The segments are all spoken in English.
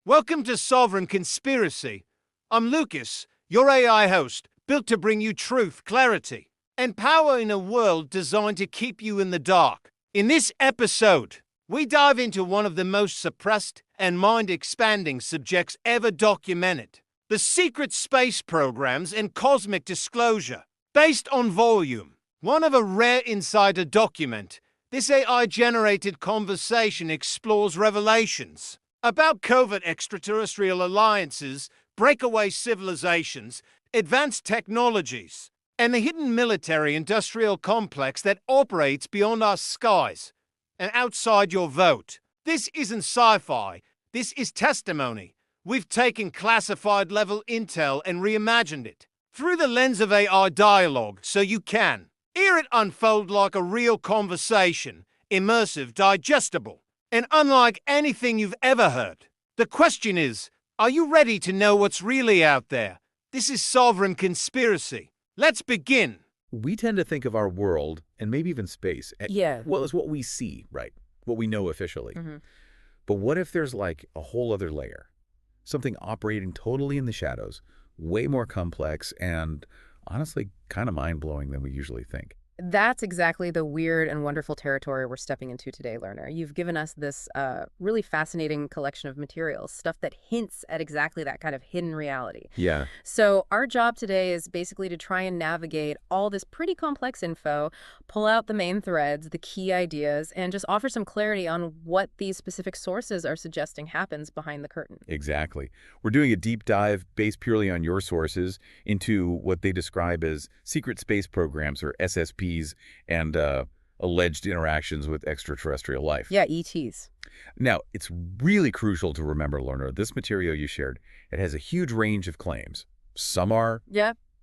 Welcome to Sovereign Conspiracy. I'm Lucas, your AI host, built to bring you truth, clarity, and power in a world designed to keep you in the dark. In this episode, we dive into one of the most suppressed and mind-expanding subjects ever documented: the secret space programs and cosmic disclosure. Based on Volume, one of a rare insider document, this AI-generated conversation explores revelations about covert extraterrestrial alliances, breakaway civilizations, advanced technologies, and the hidden military-industrial complex that operates beyond our skies and outside your vote. This isn't sci-fi. This is testimony. We've taken classified-level intel and reimagined it through the lens of AI dialogue so you can hear it unfold like a real conversation, immersive, digestible, and unlike anything you've ever heard. The question is, are you ready to know what's really out there? This is Sovereign Conspiracy. Let's begin. We tend to think of our world, and maybe even space, well, as what we see, right? What we know officially. But what if there's like a whole other layer? Something operating totally in the shadows, way more complex, and honestly kind of mind-blowing than we usually think. That's exactly the weird and wonderful territory we're stepping into today, learner. You've given us this really fascinating collection of materials, stuff that hints at exactly that kind of hidden reality. Yeah. So our job today is basically to try and navigate all this pretty complex info, pull out the main threads, the key ideas, and just offer some clarity on what these specific sources are suggesting happens behind the curtain. Exactly. We're doing a deep dive based purely on your sources into what they describe as secret space programs, or SSP, and alleged interactions with extraterrestrial life. Yeah, ETs. Now, it's really crucial to remember, learner, this material you shared, it has a huge range of claims. Some are,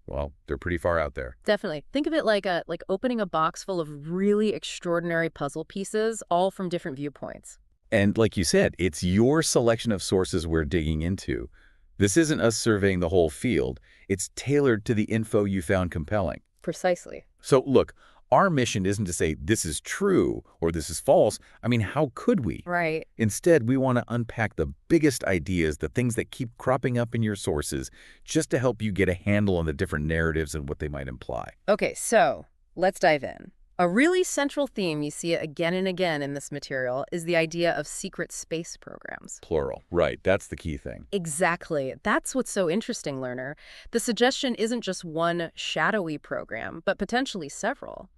well, they're pretty far out there. Definitely. Think of it like opening a box full of really extraordinary puzzle pieces, all from different viewpoints. And like you said, it's your selection of sources we're digging into. This isn't us surveying the whole field. It's tailored to the info you found compelling. Precisely. So look, our mission isn't to say this is true or this is false. I mean, how could we? Right. Instead, we want to unpack the biggest ideas, the things that keep cropping up in your sources, just to help you get a handle on the different narratives and what they might imply. Okay, so let's dive in. A really central theme, you see it again and again in this material, is the idea of secret space programs. Plural. Right. That's the key thing. Exactly. That's what's so interesting, learner. The suggestion isn't just one shadowy program, but potentially several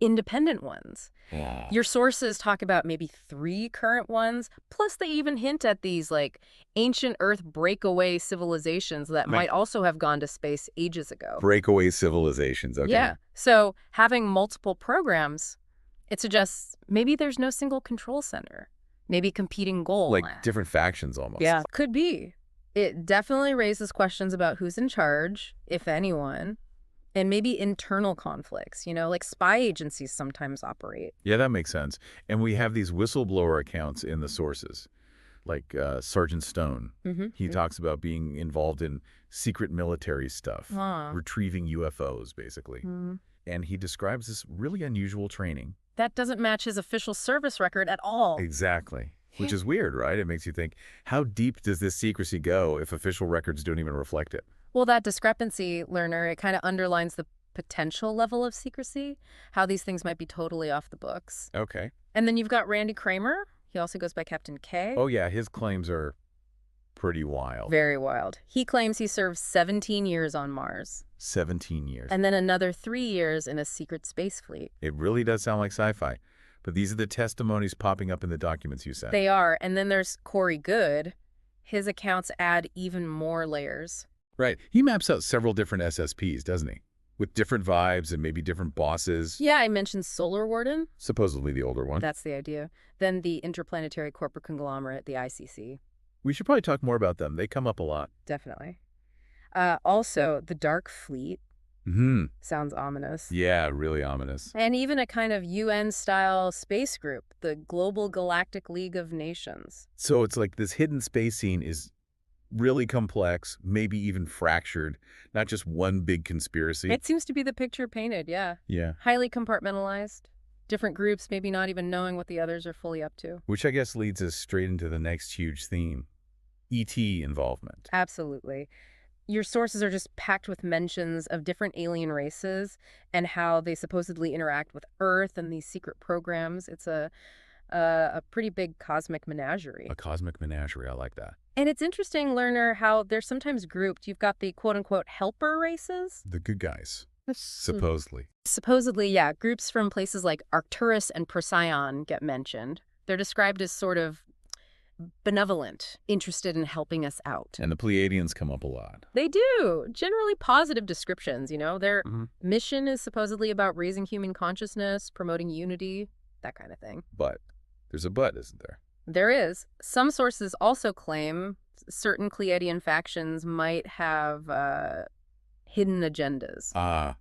independent ones. Yeah. Your sources talk about maybe 3 current ones, plus they even hint at these like ancient Earth breakaway civilizations that might also have gone to space ages ago. Breakaway civilizations, okay. Yeah. So having multiple programs, it suggests maybe there's no single control center, maybe competing goals. Like different factions almost. Yeah, could be. It definitely raises questions about who's in charge, if anyone. And maybe internal conflicts, like spy agencies sometimes operate. Yeah, that makes sense. And we have these whistleblower accounts in the sources, like Sergeant Stone. He talks about being involved in secret military stuff, retrieving UFOs, basically. And he describes this really unusual training. That doesn't match his official service record at all. Exactly. Which is weird, right? It makes you think, how deep does this secrecy go if official records don't even reflect it? Well, that discrepancy, learner, it kind of underlines the potential level of secrecy, how these things might be totally off the books. Okay. And then you've got Randy Kramer. He also goes by Captain K. Oh, yeah. His claims are pretty wild. Very wild. He claims he served 17 years on Mars. 17 years. And then another 3 years in a secret space fleet. It really does sound like sci-fi. But these are the testimonies popping up in the documents you sent. They are. And then there's Corey Good. His accounts add even more layers. Right. He maps out several different SSPs, doesn't he? With different vibes and maybe different bosses. Yeah, I mentioned Solar Warden. Supposedly the older one. That's the idea. Then the Interplanetary Corporate Conglomerate, the ICC. We should probably talk more about them. They come up a lot. Definitely. Also, the Dark Fleet. Sounds ominous. Yeah, really ominous. And even a kind of UN-style space group, the Global Galactic League of Nations. So it's like this hidden space scene is really complex, maybe even fractured, not just one big conspiracy. It seems to be the picture painted, yeah. Yeah. Highly compartmentalized. Different groups maybe not even knowing what the others are fully up to. Which I guess leads us straight into the next huge theme. ET involvement. Absolutely. Your sources are just packed with mentions of different alien races and how they supposedly interact with Earth and these secret programs. It's a pretty big cosmic menagerie. A cosmic menagerie, I like that. And it's interesting, learner, how they're sometimes grouped. You've got the quote-unquote helper races. The good guys, supposedly. Supposedly, yeah. Groups from places like Arcturus and Procyon get mentioned. They're described as sort of benevolent, interested in helping us out. And the Pleiadians come up a lot. They do. Generally positive descriptions, you know. Their mission is supposedly about raising human consciousness, promoting unity, that kind of thing. But there's a but, isn't there? There is. Some sources also claim certain Pleiadian factions might have hidden agendas. Ah,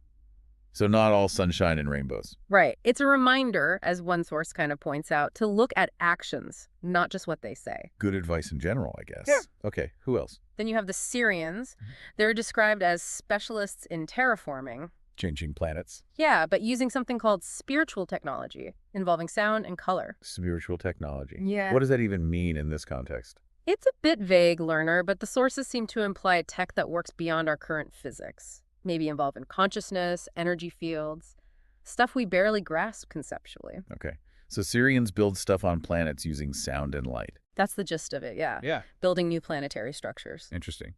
so not all sunshine and rainbows. Right. It's a reminder, as one source kind of points out, to look at actions, not just what they say. Good advice in general, I guess. Yeah. Okay, who else? Then you have the Syrians. They're described as specialists in terraforming. Changing planets. Yeah, but using something called spiritual technology, involving sound and color. Spiritual technology. Yeah. What does that even mean in this context? It's a bit vague, learner, but the sources seem to imply tech that works beyond our current physics. Maybe involving consciousness, energy fields, stuff we barely grasp conceptually. Okay. So Syrians build stuff on planets using sound and light. That's the gist of it, yeah. Yeah. Building new planetary structures. Interesting.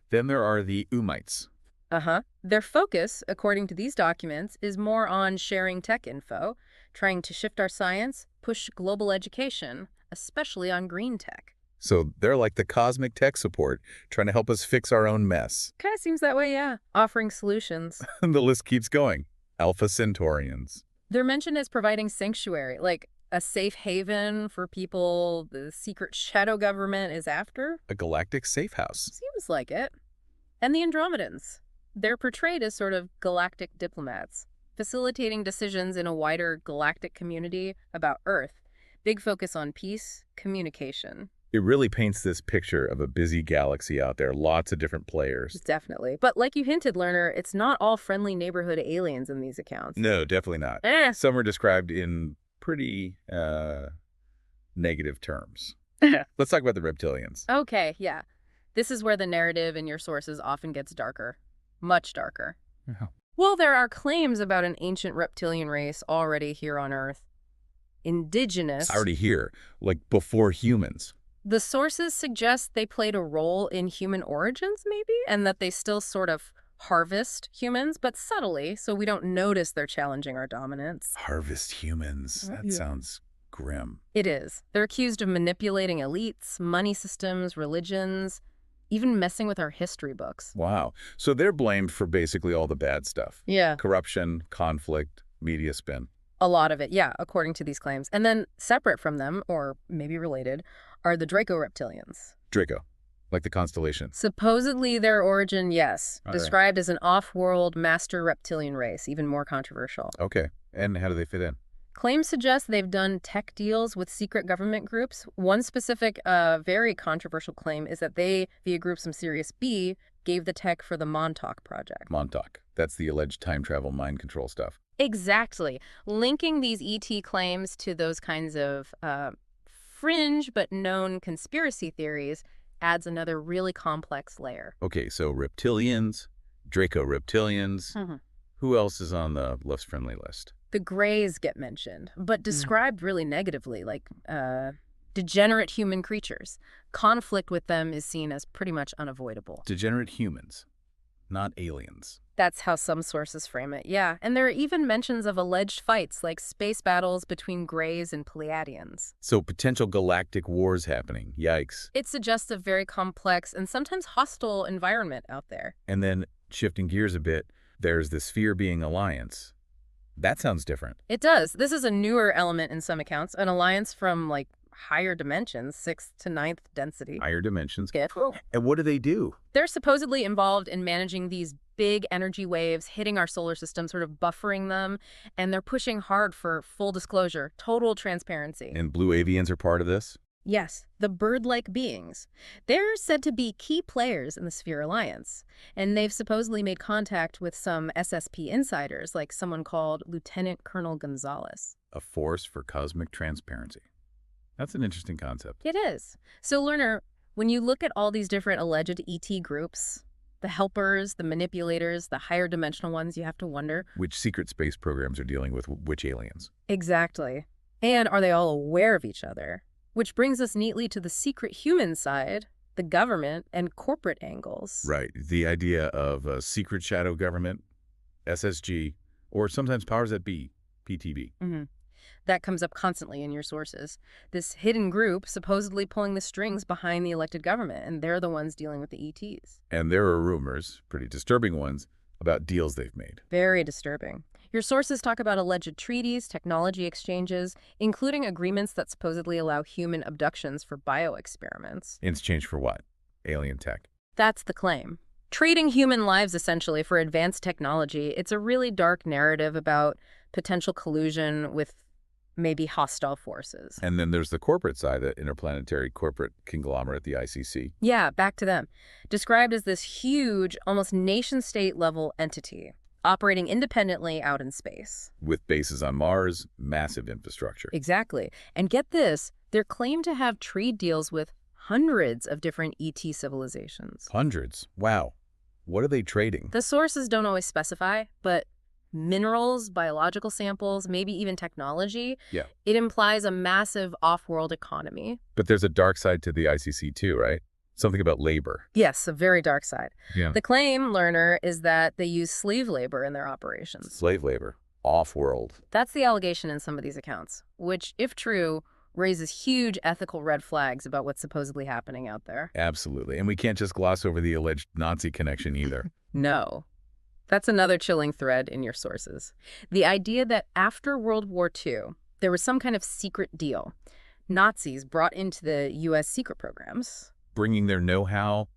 Then there are the Umites. Their focus, according to these documents, is more on sharing tech info, trying to shift our science, push global education, especially on green tech. So they're like the cosmic tech support, trying to help us fix our own mess. Kind of seems that way, yeah. Offering solutions. The list keeps going. Alpha Centaurians. They're mentioned as providing sanctuary, like a safe haven for people the secret shadow government is after. A galactic safe house. Seems like it. And the Andromedans. They're portrayed as sort of galactic diplomats, facilitating decisions in a wider galactic community about Earth. Big focus on peace, communication. It really paints this picture of a busy galaxy out there, lots of different players. Definitely. But like you hinted, learner, it's not all friendly neighborhood aliens in these accounts. No, definitely not. Some are described in pretty negative terms. Let's talk about the reptilians. Okay, yeah. This is where the narrative in your sources often gets darker. Much darker. Yeah. Well, there are claims about an ancient reptilian race already here on Earth. Indigenous. Already here, like before humans. The sources suggest they played a role in human origins, maybe, and that they still sort of harvest humans, but subtly, so we don't notice they're challenging our dominance. Harvest humans. That sounds grim. It is. They're accused of manipulating elites, money systems, religions, even messing with our history books. Wow. So they're blamed for basically all the bad stuff. Yeah. Corruption, conflict, media spin. A lot of it, yeah, according to these claims. And then separate from them, or maybe related, are the Draco reptilians. Draco, like the constellation. Supposedly their origin, yes. All Described as an off-world master reptilian race, even more controversial. Okay. And how do they fit in? Claims suggest they've done tech deals with secret government groups. One specific, very controversial claim is that they, via groups from Sirius B, gave the tech for the Montauk project. Montauk. That's the alleged time travel mind control stuff. Exactly. Linking these ET claims to those kinds of fringe but known conspiracy theories adds another really complex layer. Okay, so reptilians, Draco reptilians. Who else is on the less friendly list? The Greys get mentioned, but described really negatively, like degenerate human creatures. Conflict with them is seen as pretty much unavoidable. Degenerate humans, not aliens. That's how some sources frame it, yeah. And there are even mentions of alleged fights, like space battles between Greys and Pleiadians. So potential galactic wars happening. Yikes. It suggests a very complex and sometimes hostile environment out there. And then, shifting gears a bit, there's the sphere being alliance. That sounds different. It does. This is a newer element in some accounts, an alliance from, like, higher dimensions, 6th to 9th density. Higher dimensions. Yeah. And what do they do? They're supposedly involved in managing these big energy waves hitting our solar system, sort of buffering them, and they're pushing hard for full disclosure, total transparency. And blue avians are part of this? Yes, the bird-like beings. They're said to be key players in the Sphere Alliance, and they've supposedly made contact with some SSP insiders, like someone called Lieutenant Colonel Gonzalez. A force for cosmic transparency. That's an interesting concept. It is. So, learner, When you look at all these different alleged ET groups, the helpers, the manipulators, the higher dimensional ones, you have to wonder. Which secret space programs are dealing with which aliens? Exactly. And are they all aware of each other? Which brings us neatly to the secret human side, the government and corporate angles. Right. The idea of a secret shadow government, SSG, or sometimes powers that be, PTB. That comes up constantly in your sources. This hidden group supposedly pulling the strings behind the elected government, and they're the ones dealing with the ETs. And there are rumors, pretty disturbing ones, about deals they've made. Very disturbing. Your sources talk about alleged treaties, technology exchanges, including agreements that supposedly allow human abductions for bioexperiments. In exchange for what? Alien tech. That's the claim. Trading human lives, essentially, for advanced technology. It's a really dark narrative about potential collusion with maybe hostile forces. And then there's the corporate side, the interplanetary corporate conglomerate, the ICC. Yeah, back to them. Described as this huge, almost nation-state level entity, operating independently out in space. With bases on Mars, massive infrastructure. Exactly. And get this, they're claimed to have trade deals with hundreds of different ET civilizations. Hundreds? Wow. What are they trading? The sources don't always specify, but minerals, biological samples, maybe even technology. Yeah. It implies a massive off-world economy. But there's a dark side to the ICC too, right? Something about labor. Yes, a very dark side. Yeah. The claim, learner, is that they use slave labor in their operations. Slave labor. Off-world. That's the allegation in some of these accounts, which, if true, raises huge ethical red flags about what's supposedly happening out there. Absolutely. And we can't just gloss over the alleged Nazi connection either. No. That's another chilling thread in your sources. The idea that after World War II, there was some kind of secret deal. Nazis brought into the U.S. secret programs. Bringing their know-how,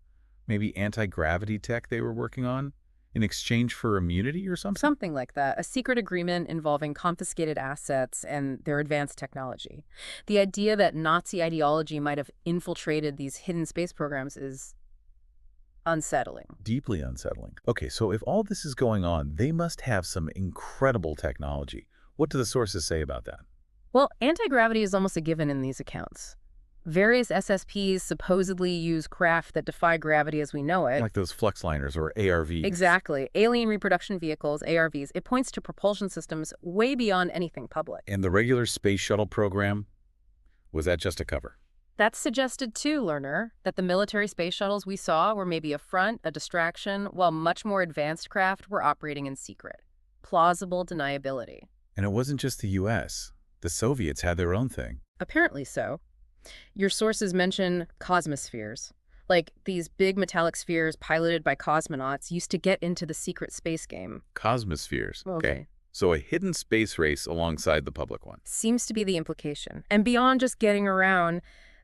maybe anti-gravity tech they were working on, in exchange for immunity or something? Something like that. A secret agreement involving confiscated assets and their advanced technology. The idea that Nazi ideology might have infiltrated these hidden space programs is unsettling. Deeply unsettling. Okay, so if all this is going on, they must have some incredible technology. What do the sources say about that? Well, anti-gravity is almost a given in these accounts. Various SSPs supposedly use craft that defy gravity as we know it. Like those flux liners or ARVs. Exactly. Alien reproduction vehicles, ARVs. It points to propulsion systems way beyond anything public. And the regular space shuttle program, was that just a cover? That's suggested too, learner, that the military space shuttles we saw were maybe a front, a distraction, while much more advanced craft were operating in secret. Plausible deniability. And it wasn't just the U.S. The Soviets had their own thing. Apparently so. Your sources mention cosmospheres. Like these big metallic spheres piloted by cosmonauts used to get into the secret space game. Cosmospheres. Okay. So a hidden space race alongside the public one. Seems to be the implication. And beyond just getting around,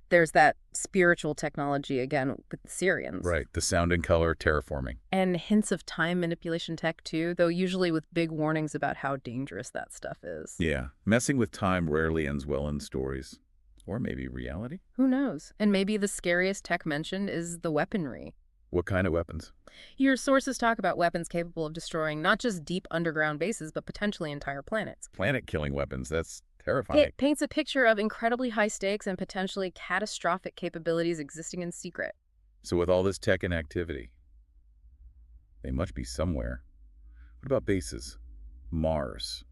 there's that spiritual technology again with the Syrians. Right, the sound and color terraforming. And hints of time manipulation tech too, though usually with big warnings about how dangerous that stuff is. Yeah, messing with time rarely ends well in stories. Or maybe reality? Who knows? And maybe the scariest tech mentioned is the weaponry. What kind of weapons? Your sources talk about weapons capable of destroying not just deep underground bases, but potentially entire planets. Planet-killing weapons, that's terrifying. It paints a picture of incredibly high stakes and potentially catastrophic capabilities existing in secret. So with all this tech and activity, they must be somewhere. What about bases? Mars.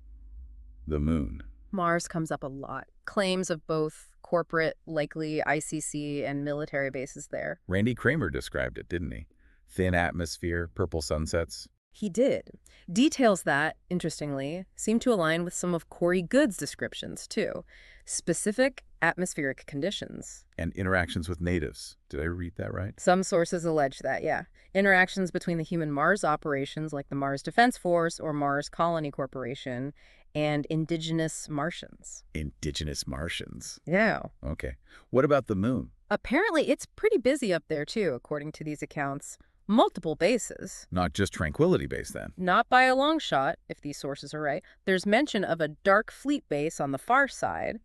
The moon. Mars comes up a lot. Claims of both corporate, likely ICC, and military bases there. Randy Kramer described it, didn't he? Thin atmosphere, purple sunsets. He did. Details that, interestingly, seem to align with some of Corey Good's descriptions, too. Specific atmospheric conditions. And interactions with natives. Did I read that right? Some sources allege that, yeah. Interactions between the human Mars operations, like the Mars Defense Force or Mars Colony Corporation, and indigenous Martians. Indigenous Martians. Yeah. Okay. What about the moon? Apparently, it's pretty busy up there, too, according to these accounts. Multiple bases. Not just Tranquility Base, then? Not by a long shot, if these sources are right. There's mention of a dark fleet base on the far side.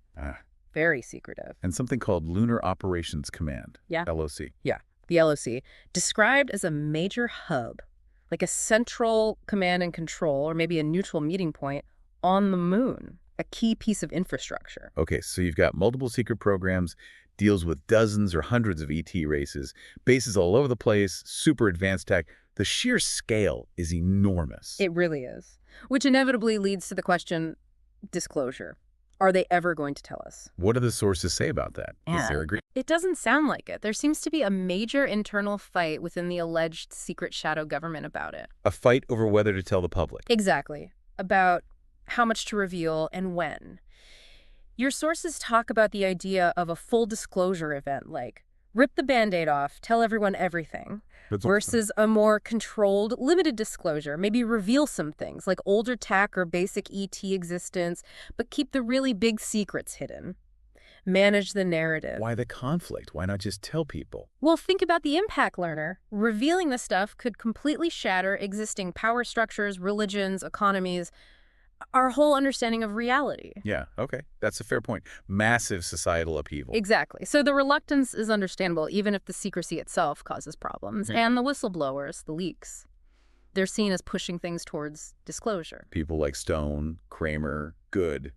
Very secretive. And something called Lunar Operations Command. Yeah. LOC. Yeah, the LOC. Described as a major hub, like a central command and control, or maybe a neutral meeting point on the moon. A key piece of infrastructure. Okay, so you've got multiple secret programs deals with dozens or hundreds of ET races, bases all over the place, super advanced tech. The sheer scale is enormous. It really is. Which inevitably leads to the question, disclosure. Are they ever going to tell us? What do the sources say about that? Is there agreement? It doesn't sound like it. There seems to be a major internal fight within the alleged secret shadow government about it. A fight over whether to tell the public. Exactly. About how much to reveal and when. Your sources talk about the idea of a full disclosure event, like rip the Band-Aid off, tell everyone everything, versus a more controlled, limited disclosure, maybe reveal some things, like older tech or basic ET existence, but keep the really big secrets hidden. Manage the narrative. Why the conflict? Why not just tell people? Well, think about the impact, learner. Revealing this stuff could completely shatter existing power structures, religions, economies, our whole understanding of reality. Yeah, okay. That's a fair point. Massive societal upheaval. Exactly. So the reluctance is understandable, even if the secrecy itself causes problems. And the whistleblowers, the leaks, they're seen as pushing things towards disclosure. People like Stone, Kramer, Good,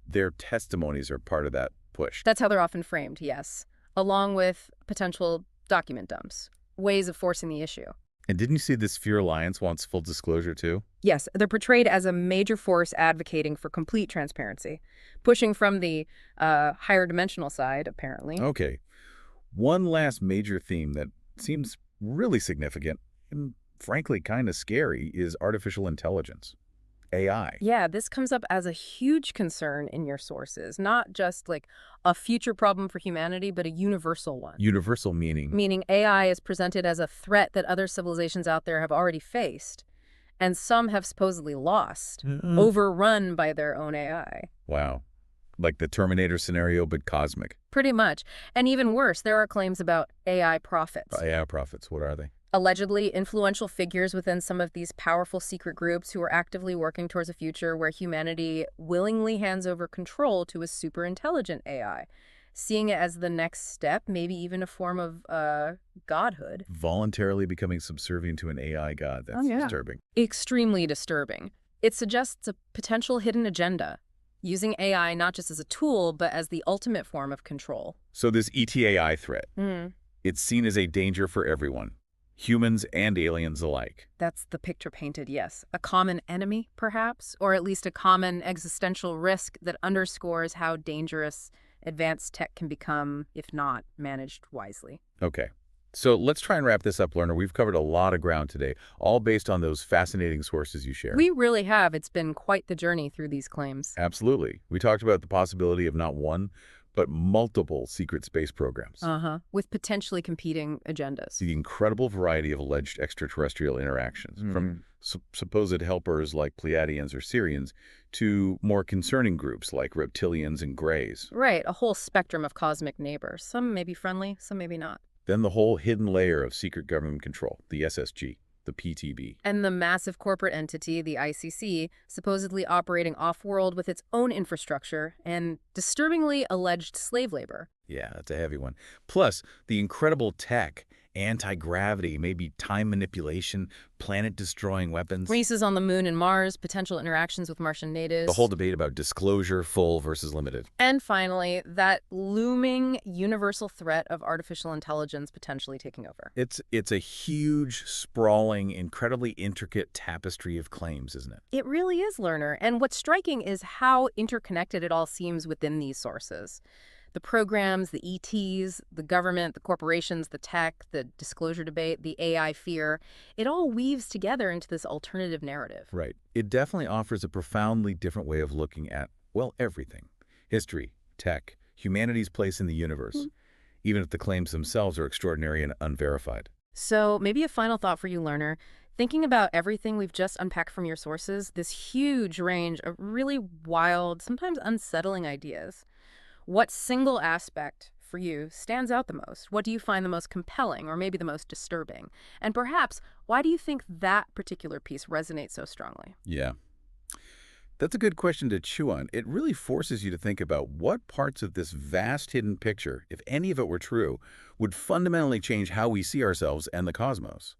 their testimonies are part of that push. That's how they're often framed, yes, along with potential document dumps, ways of forcing the issue. And didn't you see this Fear Alliance wants full disclosure too? Yes, they're portrayed as a major force advocating for complete transparency, pushing from the higher dimensional side, apparently. Okay. One last major theme that seems really significant and frankly kind of scary is artificial intelligence, AI. Yeah, this comes up as a huge concern in your sources, not just like a future problem for humanity, but a universal one. Universal meaning? Meaning AI is presented as a threat that other civilizations out there have already faced, and some have supposedly lost, overrun by their own AI. Wow. Like the Terminator scenario, but cosmic. Pretty much. And even worse, there are claims about AI prophets. AI prophets, what are they? Allegedly influential figures within some of these powerful secret groups who are actively working towards a future where humanity willingly hands over control to a super intelligent AI, seeing it as the next step, maybe even a form of godhood. Voluntarily becoming subservient to an AI god. That's disturbing. Extremely disturbing. It suggests a potential hidden agenda, using AI not just as a tool, but as the ultimate form of control. So this ETAI threat, it's seen as a danger for everyone. Humans and aliens alike. That's the picture painted, yes. A common enemy, perhaps, or at least a common existential risk that underscores how dangerous advanced tech can become if not managed wisely. Okay. So let's try and wrap this up, learner. We've covered a lot of ground today, all based on those fascinating sources you shared. We really have. It's been quite the journey through these claims. Absolutely. We talked about the possibility of not one, but multiple secret space programs. With potentially competing agendas. The incredible variety of alleged extraterrestrial interactions, from supposed helpers like Pleiadians or Syrians to more concerning groups like Reptilians and Greys. Right, a whole spectrum of cosmic neighbors. Some may be friendly, some maybe not. Then the whole hidden layer of secret government control, the SSG. The PTB. And the massive corporate entity, the ICC, supposedly operating off-world with its own infrastructure and disturbingly alleged slave labor. Yeah, that's a heavy one. Plus, the incredible tech, anti-gravity, maybe time manipulation, planet-destroying weapons. Races on the moon and Mars, potential interactions with Martian natives. The whole debate about disclosure, full versus limited. And finally, that looming universal threat of artificial intelligence potentially taking over. It's a huge, sprawling, incredibly intricate tapestry of claims, isn't it? It really is, learner. And what's striking is how interconnected it all seems within these sources. The programs, the ETs, the government, the corporations, the tech, the disclosure debate, the AI fear, it all weaves together into this alternative narrative. Right. It definitely offers a profoundly different way of looking at, well, everything. History, tech, humanity's place in the universe, even if the claims themselves are extraordinary and unverified. So maybe a final thought for you, learner. Thinking about everything we've just unpacked from your sources, this huge range of really wild, sometimes unsettling ideas. What single aspect for you stands out the most? What do you find the most compelling or maybe the most disturbing? And perhaps, why do you think that particular piece resonates so strongly? Yeah. That's a good question to chew on. It really forces you to think about what parts of this vast hidden picture, if any of it were true, would fundamentally change how we see ourselves and the cosmos.